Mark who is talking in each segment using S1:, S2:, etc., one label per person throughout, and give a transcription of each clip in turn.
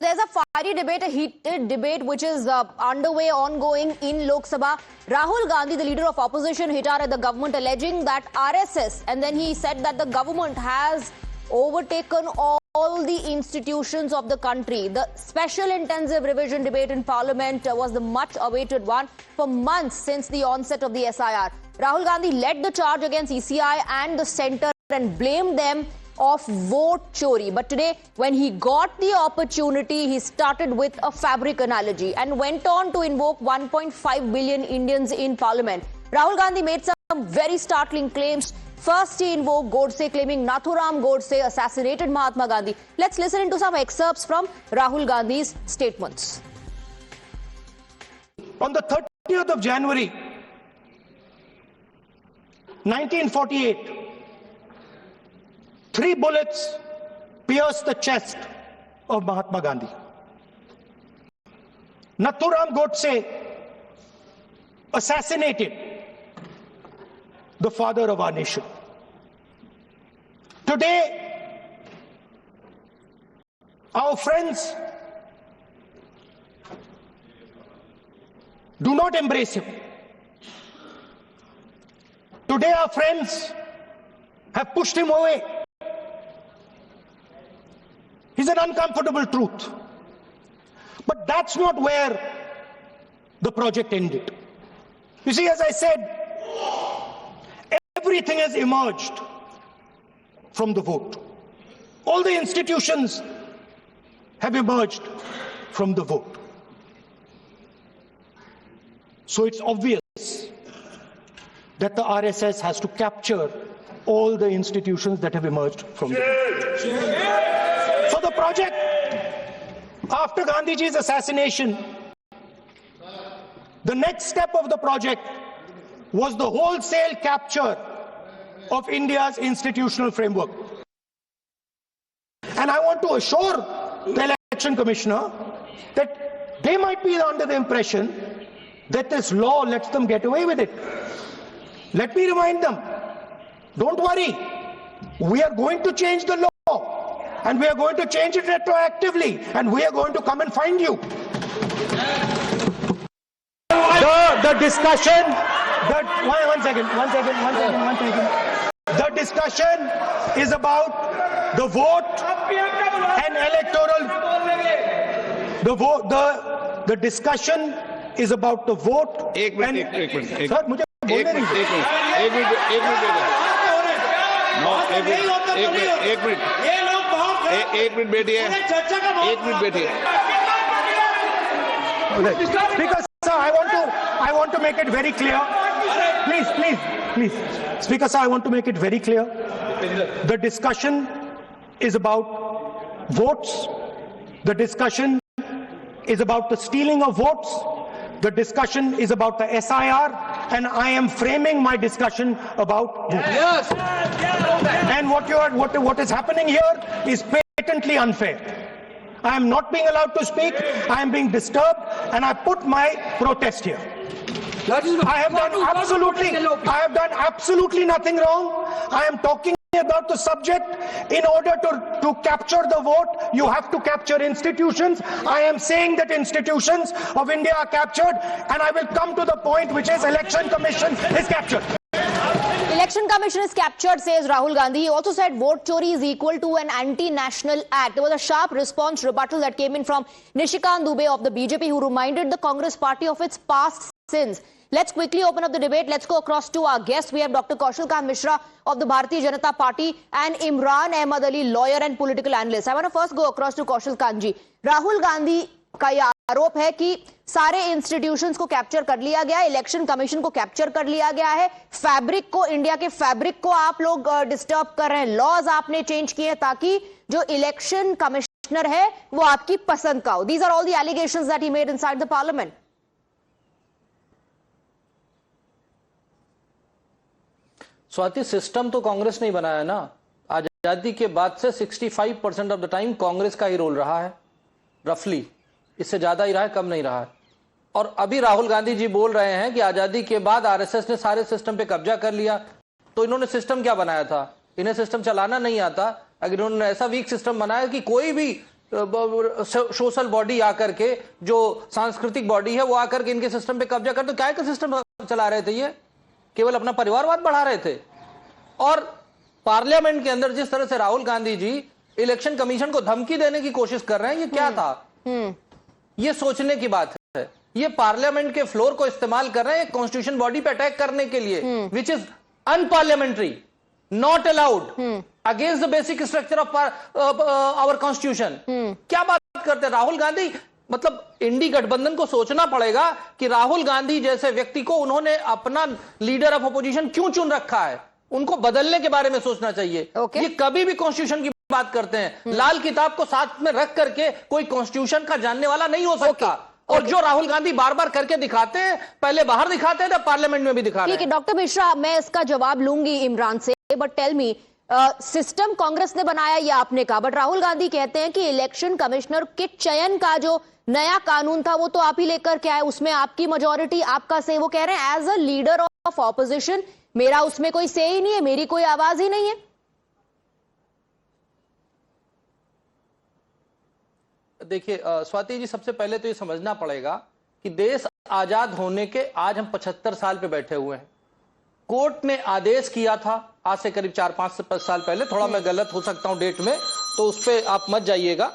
S1: There's a fiery debate, a heated debate which is underway, ongoing in Lok Sabha. Rahul Gandhi, the leader of opposition, hit out at the government alleging that RSS, and then he said that the government has overtaken all the institutions of the country. The special intensive revision debate in Parliament was the much awaited one for months since the onset of the SIR. Rahul Gandhi led the charge against ECI and the centre and blamed them of vote chori. But today, when he got the opportunity, he started with a fabric analogy and went on to invoke 1.5 billion Indians in Parliament. Rahul Gandhi made some very startling claims. First, he invoked Godse, claiming Nathuram Godse assassinated Mahatma Gandhi. Let's listen into some excerpts from Rahul Gandhi's statements.
S2: On the 30th of January, 1948, 3 bullets pierced the chest of Mahatma Gandhi. Nathuram Godse assassinated the father of our nation. Today, our friends do not embrace him. Today, our friends have pushed him away. It's an uncomfortable truth. But that's not where the project ended. You see, as I said, everything has emerged from the vote. All the institutions have emerged from the vote. So it's obvious that the RSS has to capture all the institutions that have emerged from the vote. So the project, after Gandhiji's assassination, the next step of the project was the wholesale capture of India's institutional framework. And I want to assure the Election Commissioner that they might be under the impression that this law lets them get away with it. Let me remind them, don't worry, we are going to change the law. And we are going to change it retroactively, and we are going to come and find you. The discussion, one second. The discussion is about the vote and electoral. The discussion is about the vote.
S3: एक minute बैठिए
S2: Speaker sir, I want to make it very clear. Please. Speaker sir, I want to make it very clear. The discussion is about votes. The discussion is about the stealing of votes. The discussion is about the SIR, and I am framing my discussion about votes.
S3: Yes.
S2: And what is happening here is patently unfair. I am not being allowed to speak. I am being disturbed, and I put my protest here. I have done absolutely nothing wrong. I am talking about the subject. In order to capture the vote, you have to capture institutions. I am saying that institutions of India are captured, and I will come to the point, which is Election Commission is captured.
S1: Election Commission is captured, says Rahul Gandhi. He also said vote chori is equal to an anti-national act. There was a sharp response rebuttal that came in from Nishikant Dubey of the BJP, who reminded the Congress party of its past sins. Let's quickly open up the debate. Let's go across to our guests. We have Dr. Kaushal Kant Mishra of the Bharatiya Janata Party and Imran Ahmad Ali, lawyer and political analyst. I want to first go across to Kaushal Kant ji. Rahul Gandhi का यह आरोप है कि सारे institutions को capture कर लिया गया है, इलेक्शन कमीशन को कैप्चर कर लिया गया है, फैब्रिक को, इंडिया के फैब्रिक को आप लोग डिस्टर्ब कर रहे हैं, लॉज आपने चेंज किए ताकि जो इलेक्शन कमिश्नर है वो आपकी पसंद का हो. These are all the allegations that he made inside the parliament.
S4: Swati, system तो कांग्रेस ने बनाया ना. आजादी के बाद से 65% ऑफ द टाइम कांग्रेस का ही रोल रहा है, रफली. इससे ज्यादा ही रहा है, कम नहीं रहा है. और अभी राहुल गांधी जी बोल रहे हैं कि आजादी के बाद आरएसएस ने सारे सिस्टम पे कब्जा कर लिया. तो इन्होंने सिस्टम क्या बनाया था? इन्हें सिस्टम चलाना नहीं आता. अगर इन्होंने ऐसा वीक सिस्टम बनाया कि कोई भी सोशल बॉडी आकर के, जो सांस्कृतिक बॉडी है वो आकर के इनके सिस्टम पे कब्जा कर, तो क्या का सिस्टम चला रहे थे? ये केवल अपना परिवारवाद बढ़ा रहे थे। और पार्लियामेंट के अंदर जिस तरह से राहुल गांधी जी इलेक्शन कमीशन को धमकी देने की कोशिश कर रहे हैं, ये क्या था? ये सोचने की बात है। ये पार्लियामेंट के फ्लोर को इस्तेमाल कर रहे हैं कॉन्स्टिट्यूशन बॉडी पे अटैक करने के लिए, which is unparliamentary, not allowed, against the basic structure of our constitution. क्या बात करते हैं राहुल गांधी? मतलब इंडी गठबंधन को सोचना पड़ेगा कि राहुल गांधी जैसे व्यक्ति को उन्होंने अपना लीडर ऑफ अपोजिशन क्यों चुन रखा है। उनको बदलने के बारे में सोचना चाहिए। ये कभी भी कॉन्स्टिट्यूशन की बात करते हैं, लाल किताब को साथ में रख करके कोई कॉन्स्टिट्यूशन का जानने वाला नहीं हो सकता। और जो राहुल गांधी बार बार करके दिखाते हैं, पहले बाहर दिखाते हैं, पार्लियामेंट में भी दिखा रहे हैं।
S1: ठीक है डॉक्टर मिश्रा, मैं इसका जवाब लूंगी इमरान से, but tell me, system Congress ने बनाया या आपने कहा, बट राहुल गांधी कहते हैं कि इलेक्शन कमिश्नर के चयन का जो नया कानून था वो तो आप ही लेकर के आए, उसमें आपकी मेजॉरिटी, आपका से। वो कह रहे हैं as a leader of opposition मेरा उसमें कोई से ही नहीं है, मेरी कोई आवाज ही नहीं है।
S4: देखिए स्वाति जी, सबसे पहले तो ये समझना पड़ेगा कि देश आजाद होने के आज हम 75 साल पे बैठे हुए हैं। कोर्ट ने आदेश किया था आज से करीब 4-5 साल पहले, थोड़ा मैं गलत हो सकता हूं डेट में, तो उस पर आप मत जाइएगा।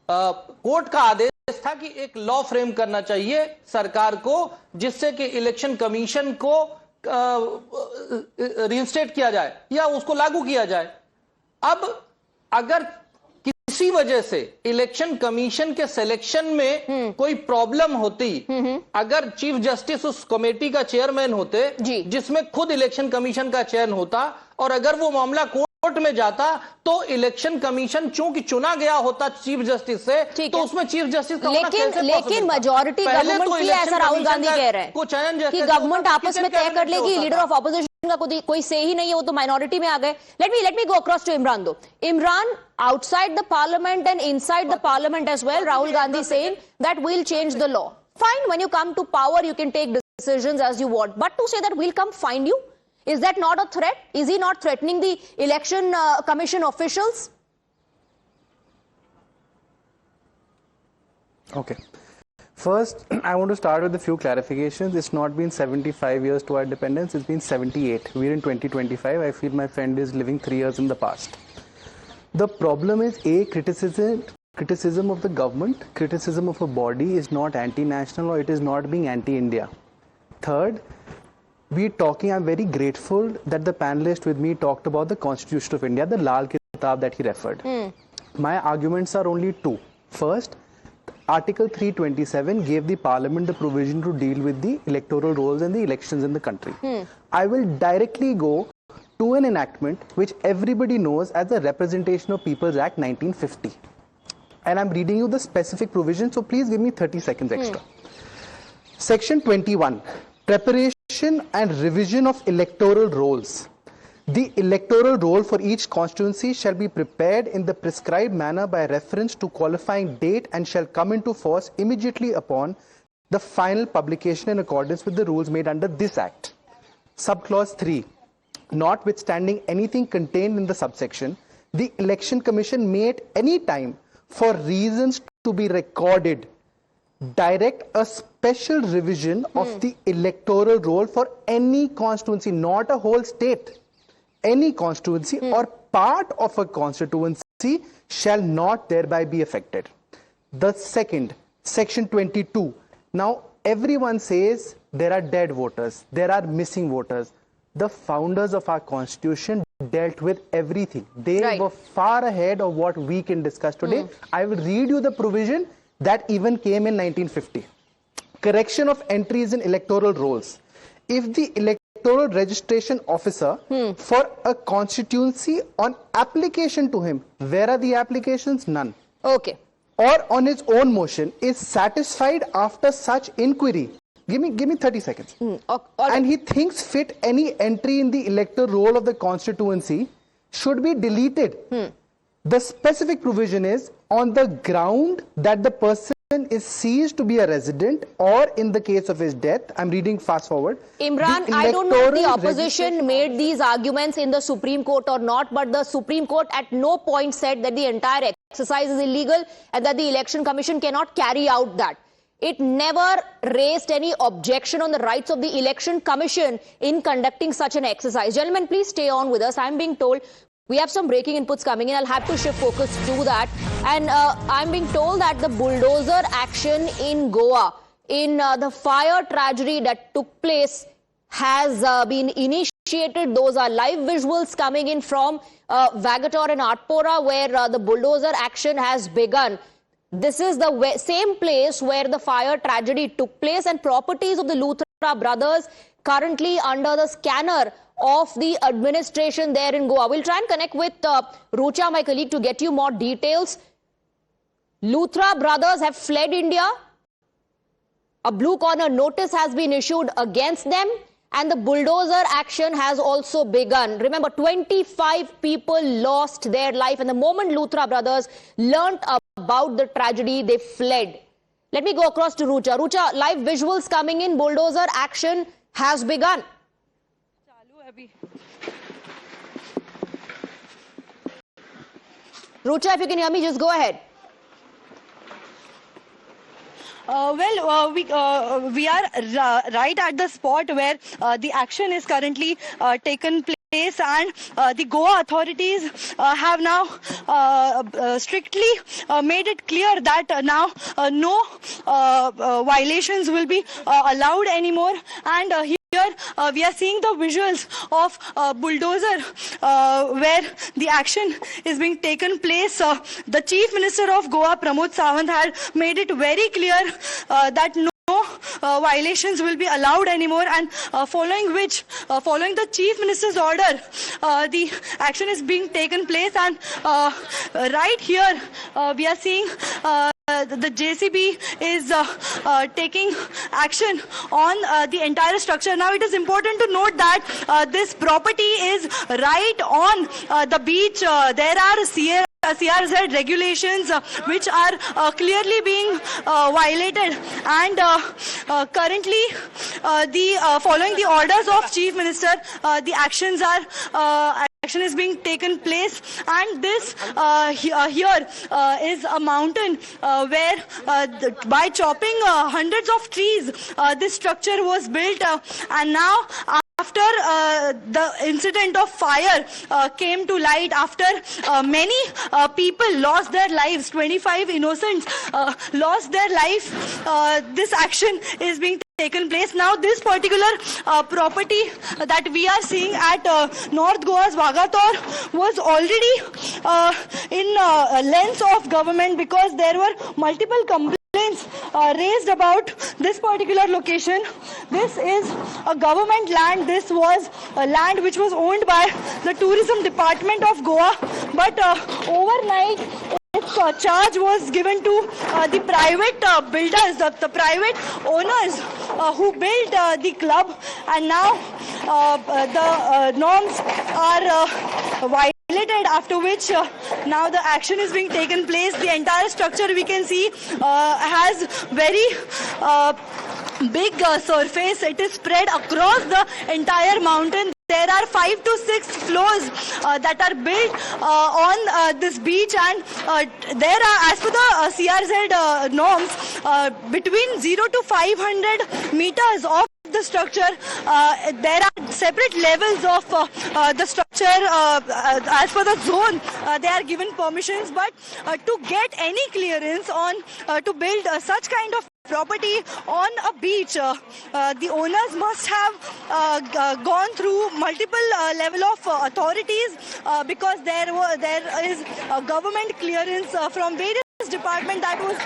S4: कोर्ट का आदेश था कि एक लॉ फ्रेम करना चाहिए सरकार को, जिससे कि इलेक्शन कमीशन को रिइंस्टेट किया जाए या उसको लागू किया जाए। अब अगर किसी वजह से इलेक्शन कमीशन के सिलेक्शन में कोई प्रॉब्लम होती, अगर चीफ जस्टिस उस कमेटी का चेयरमैन होते जिसमें खुद इलेक्शन कमीशन का चयन होता, और अगर वो मामला कोर्ट में जाता, तो इलेक्शन कमीशन चूंकि चुना गया होता चीफ जस्टिस से, तो उसमें चीफ जस्टिस का होना कैसे पॉसिबल था?
S1: लेकिन मेजॉरिटी गवर्नमेंट की है, ऐसा राहुल गांधी कह रहे हैं कि गवर्नमेंट आपस में तय कर लेगी, लीडर ऑफ ऑपोजिशन का कोई से ही नहीं है, वो तो माइनॉरिटी में आ गए। Let me go across to Imran though. Imran, outside the parliament and inside the parliament as well, Rahul Gandhi saying that we'll change the law. Fine, when you come to power, you can take decisions as you want. But to say that we'll come find you, is that not a threat? Is he not threatening the election commission officials?
S3: Okay. First, I want to start with a few clarifications. It's not been 75 years to our independence, it's been 78. We're in 2025. I feel my friend is living 3 years in the past. The problem is, A, criticism of the government, criticism of a body is not anti-national, or it is not being anti-India. Third, I'm very grateful that the panelist with me talked about the Constitution of India, the Lal Kitab that he referred. My arguments are only two. First, Article 327 gave the Parliament the provision to deal with the electoral rolls and the elections in the country. I will directly go to an enactment which everybody knows as the Representation of People's Act 1950. And I'm reading you the specific provision, so please give me 30 seconds extra. Section 21, preparation and revision of electoral rolls. The electoral roll for each constituency shall be prepared in the prescribed manner by reference to qualifying date and shall come into force immediately upon the final publication in accordance with the rules made under this Act. Subclause 3. Notwithstanding anything contained in the subsection, the Election Commission may at any time, for reasons to be recorded, direct a special revision of the electoral roll for any constituency, not a whole state. Any constituency or part of a constituency shall not thereby be affected. The second, Section 22. Now, everyone says there are dead voters, there are missing voters. The founders of our constitution dealt with everything. They were far ahead of what we can discuss today. I will read you the provision that even came in 1950. Correction of entries in electoral rolls. If the electoral registration officer for a constituency on application to him, where are the applications? None.
S1: Okay.
S3: Or on his own motion is satisfied after such inquiry. Give me 30 seconds. And he thinks fit any entry in the electoral roll of the constituency should be deleted. The specific provision is on the ground that the person is seized to be a resident, or in the case of his death. I'm reading fast forward.
S1: Imran, I don't know if the opposition made these arguments in the Supreme Court or not, but the Supreme Court at no point said that the entire exercise is illegal and that the Election Commission cannot carry out that. It never raised any objection on the rights of the Election Commission in conducting such an exercise. Gentlemen, please stay on with us. I'm being told we have some breaking inputs coming in. I'll have to shift focus to that. And I'm being told that the bulldozer action in Goa, in the fire tragedy that took place, has been initiated. Those are live visuals coming in from Vagator and Atpora, where the bulldozer action has begun. This is the same place where the fire tragedy took place, and properties of the Luthra brothers currently under the scanner of the administration there in Goa. We'll try and connect with Rucha, my colleague, to get you more details. Luthra brothers have fled India. A blue corner notice has been issued against them, and the bulldozer action has also begun. Remember, 25 people lost their life, and the moment Luthra brothers learnt about the tragedy, they fled. Let me go across to Rucha. Rucha, live visuals coming in. Bulldozer action has begun. Rucha, if you can hear me, just go ahead.
S5: We are right at the spot where the action is currently taken place, and the Goa authorities have now strictly made it clear that now no violations will be allowed anymore. And here we are seeing the visuals of bulldozer where the action is being taken place. The Chief Minister of Goa, Pramod Sawant, had made it very clear that no violations will be allowed anymore, and following the Chief Minister's order, the action is being taken place. And right here we are seeing the JCB is taking action on the entire structure. Now, it is important to note that this property is right on the beach. There are CRZ regulations which are clearly being violated, and currently following the orders of Chief Minister, the action is being taken place. And this here is a mountain where by chopping hundreds of trees this structure was built, and now after the incident of fire came to light, after many people lost their lives, 25 innocents lost their life, this action is being taken place. Now, this particular property that we are seeing at North Goa's Vagator was already in lens of government, because there were multiple complaints raised about this particular location. This is a government land. This was a land which was owned by the Tourism Department of Goa, but overnight its charge was given to the private builders, the private owners who built the club, and now the norms are violated, after which now the action is being taken place. The entire structure, we can see, has very big surface. It is spread across the entire mountain. There are 5 to 6 floors that are built on this beach, and there are, as per the CRZ norms, between 0 to 500 meters of the structure, there are separate levels of the structure. As per the zone, they are given permissions, but to get any clearance on to build such kind of property on a beach, the owners must have gone through multiple level of authorities, because there is a government clearance from various department that was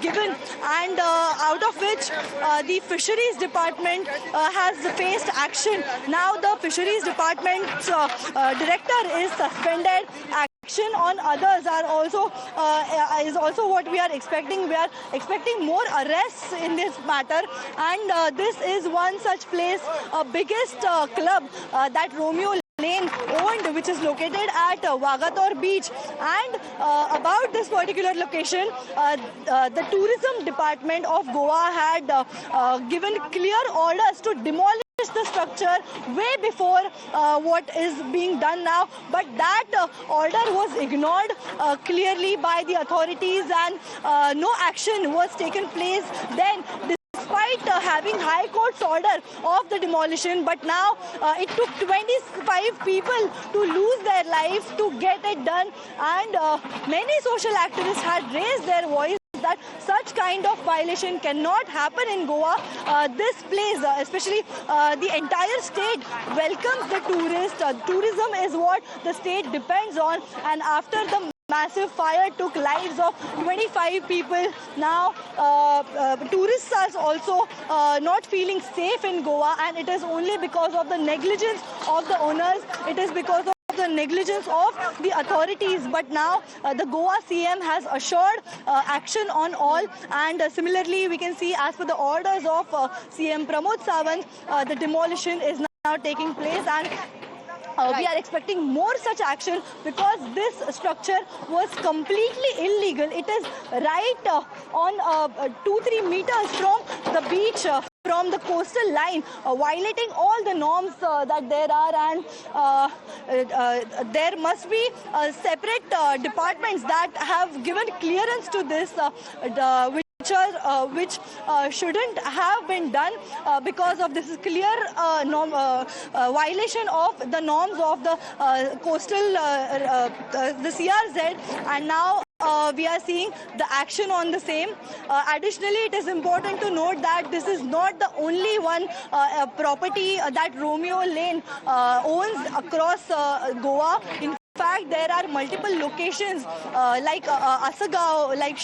S5: given, and out of which the Fisheries Department has faced action. Now the Fisheries Department's director is suspended. Action on others are also is also what we are expecting. We are expecting more arrests in this matter, and this is one such place, biggest club that Romeo Lane owned, which is located at Vagator Beach. And about this particular location, the Tourism Department of Goa had given clear orders to demolish the structure way before what is being done now, but that order was ignored clearly by the authorities, and no action was taken place then, despite having High Court's order of the demolition. But now it took 25 people to lose their life to get it done, and many social activists had raised their voice that such kind of violation cannot happen in Goa. This place, especially the entire state, welcomes the tourists. Tourism is what the state depends on, and after the massive fire took lives of 25 people, now tourists are also not feeling safe in Goa, and it is only because of the negligence of the owners. It is because of the negligence of the authorities. But now the Goa CM has assured action on all, and similarly we can see, as per the orders of CM Pramod Sawant, the demolition is now taking place, and we are expecting more such action, because this structure was completely illegal. It is right on 2-3 meters from the beach, from the coastal line, violating all the norms that there are, and there must be separate departments that have given clearance to this, which shouldn't have been done, because of this clear violation of the norms of the coastal, the CRZ, and now we are seeing the action on the same. Additionally, it is important to note that this is not the only one property that Romeo Lane owns across Goa. In fact, there are multiple locations like Asagaon, like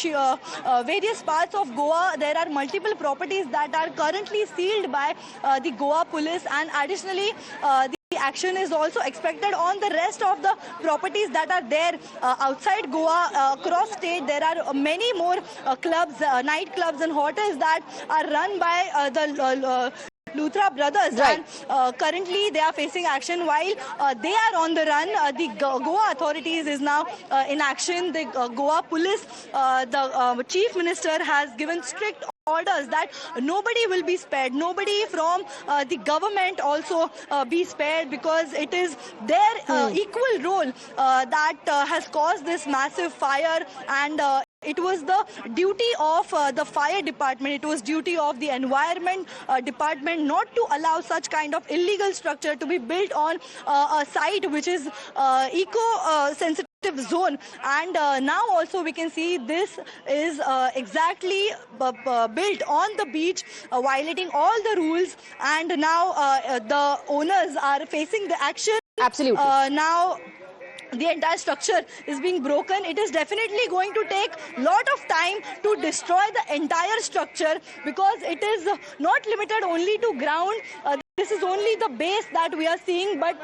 S5: various parts of Goa. There are multiple properties that are currently sealed by the Goa police, and additionally the action is also expected on the rest of the properties that are there outside Goa. Across state, there are many more clubs, night clubs and hotels that are run by the Luthra brothers,
S1: right.
S5: And currently they are facing action while they are on the run. The Goa authorities is now in action. The Goa police, the chief minister has given strict orders that nobody will be spared, nobody from the government also be spared, because it is their equal role that has caused this massive fire, and it was the duty of the fire department, it was duty of the environment department not to allow such kind of illegal structure to be built on a site which is eco-sensitive zone. And now also we can see this is exactly built on the beach, violating all the rules, and now the owners are facing the action.
S1: Absolutely.
S5: Now the entire structure is being broken. It is definitely going to take a lot of time to destroy the entire structure, because it is not limited only to ground. This is only the base that we are seeing, but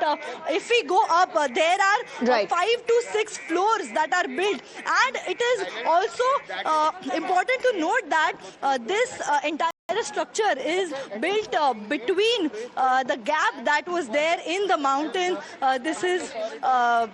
S5: if we go up, there are 5 to 6 floors that are built, and it is also important to note that this entire structure is built between the gap that was there in the mountain. This is the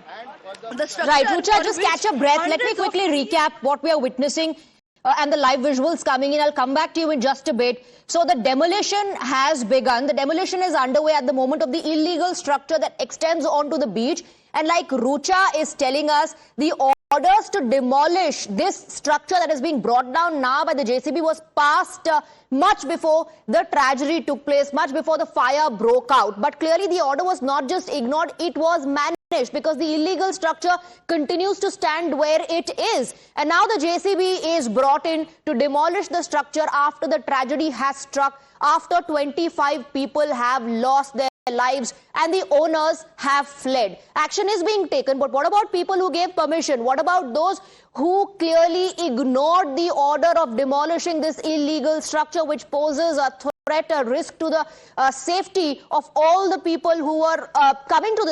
S5: structure.
S1: Right, Rucha, just catch a breath. Let me quickly recap what we are witnessing and the live visuals coming in. I'll come back to you in just a bit. So the demolition has begun. The demolition is underway at the moment of the illegal structure that extends onto the beach. And like Rucha is telling us, the orders to demolish this structure that is being brought down now by the JCB was passed much before the tragedy took place, much before the fire broke out. But clearly the order was not just ignored, it was managed, because the illegal structure continues to stand where it is. And now the JCB is brought in to demolish the structure after the tragedy has struck, after 25 people have lost their lives and the owners have fled. Action is being taken, but what about people who gave permission? What about those who clearly ignored the order of demolishing this illegal structure, which poses a threat, a risk to the safety of all the people who are coming to this